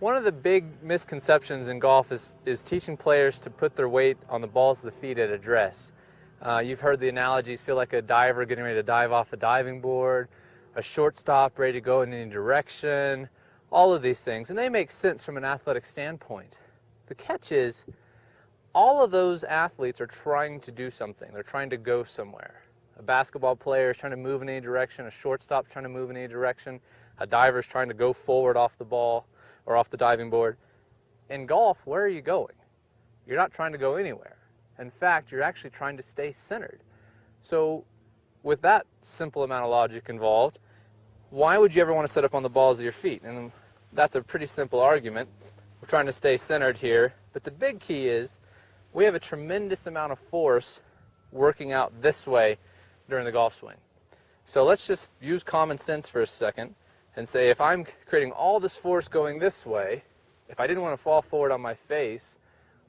One of the big misconceptions in golf is teaching players to put their weight on the balls of the feet at address. You've heard the analogies, feel like a diver getting ready to dive off a diving board, a shortstop ready to go in any direction, all of these things, and they make sense from an athletic standpoint. The catch is, all of those athletes are trying to do something. They're trying to go somewhere. A basketball player is trying to move in any direction, a shortstop is trying to move in any direction, a diver is trying to go forward off the ball or off the diving board. In golf, where are you going? You're not trying to go anywhere. In fact, you're actually trying to stay centered. So with that simple amount of logic involved, why would you ever want to set up on the balls of your feet? And that's a pretty simple argument. We're trying to stay centered here, but the big key is we have a tremendous amount of force working out this way during the golf swing. So let's just use common sense for a second and say if I'm creating all this force going this way, if I didn't want to fall forward on my face,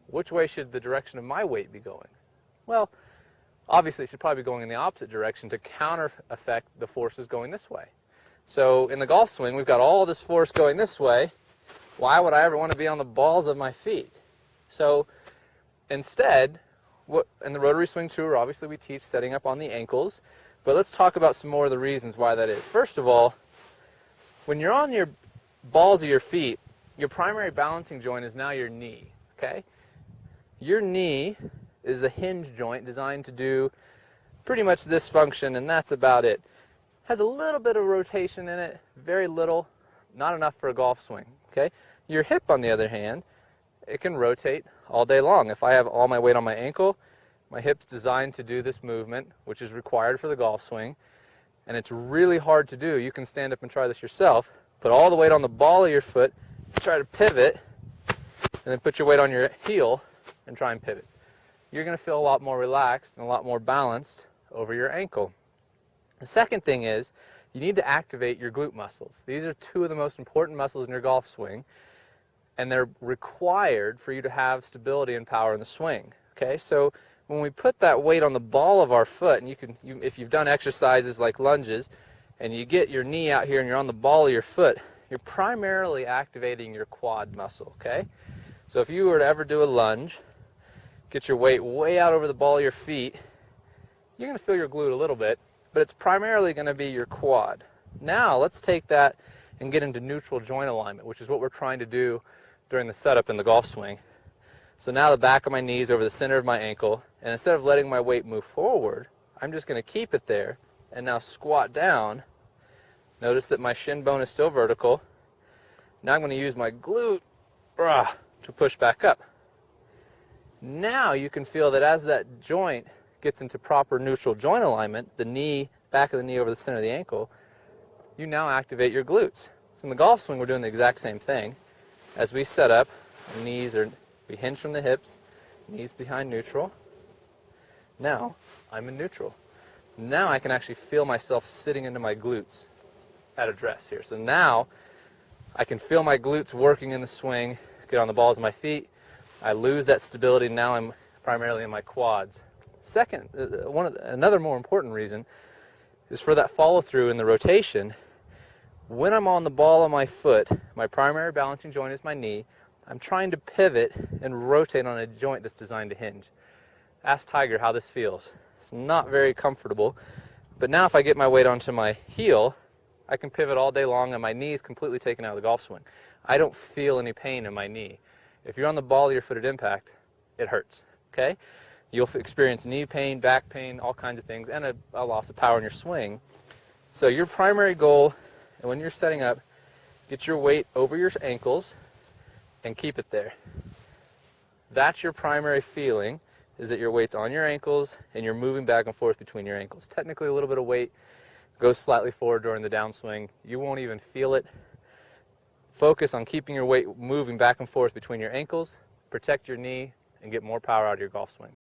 which way should the direction of my weight be going? Well, obviously it should probably be going in the opposite direction to counter effect the forces going this way. So in the golf swing, we've got all this force going this way. Why would I ever want to be on the balls of my feet? So instead, in the Rotary Swing Tour, obviously we teach setting up on the ankles, but let's talk about some more of the reasons why that is. First of all, when you're on your balls of your feet, your primary balancing joint is now your knee, okay? Your knee is a hinge joint designed to do pretty much this function, and that's about it. Has a little bit of rotation in it, very little, not enough for a golf swing, okay? Your hip, on the other hand, it can rotate all day long. If I have all my weight on my ankle, my hip's designed to do this movement, which is required for the golf swing, and it's really hard to do. You can stand up and try this yourself. Put all the weight on the ball of your foot, try to pivot, and then put your weight on your heel and try and pivot. You're going to feel a lot more relaxed and a lot more balanced over your ankle. The second thing is you need to activate your glute muscles. These are two of the most important muscles in your golf swing, and they're required for you to have stability and power in the swing. Okay, so when we put that weight on the ball of our foot, and if you've done exercises like lunges, and you get your knee out here and you're on the ball of your foot, you're primarily activating your quad muscle, okay? So if you were to ever do a lunge, get your weight way out over the ball of your feet, you're going to feel your glute a little bit, but it's primarily going to be your quad. Now let's take that and get into neutral joint alignment, which is what we're trying to do during the setup in the golf swing. So now the back of my knee is over the center of my ankle, and instead of letting my weight move forward, I'm just going to keep it there and now squat down. Notice that my shin bone is still vertical. Now I'm going to use my glute to push back up. Now you can feel that as that joint gets into proper neutral joint alignment, the knee, back of the knee over the center of the ankle, you now activate your glutes. So in the golf swing, we're doing the exact same thing. As we set up, we hinge from the hips, knees behind neutral. Now I'm in neutral. Now I can actually feel myself sitting into my glutes at address here. So now I can feel my glutes working in the swing, get on the balls of my feet. I lose that stability. Now I'm primarily in my quads. Second, another more important reason is for that follow through in the rotation. When I'm on the ball of my foot, my primary balancing joint is my knee. I'm trying to pivot and rotate on a joint that's designed to hinge. Ask Tiger how this feels. It's not very comfortable, but now if I get my weight onto my heel, I can pivot all day long and my knee is completely taken out of the golf swing. I don't feel any pain in my knee. If you're on the ball of your foot at impact, it hurts, okay? You'll experience knee pain, back pain, all kinds of things, and a loss of power in your swing. So your primary goal, and when you're setting up, get your weight over your ankles and keep it there. That's your primary feeling, is that your weight's on your ankles and you're moving back and forth between your ankles. Technically a little bit of weight goes slightly forward during the downswing. You won't even feel it. Focus on keeping your weight moving back and forth between your ankles, protect your knee, and get more power out of your golf swing.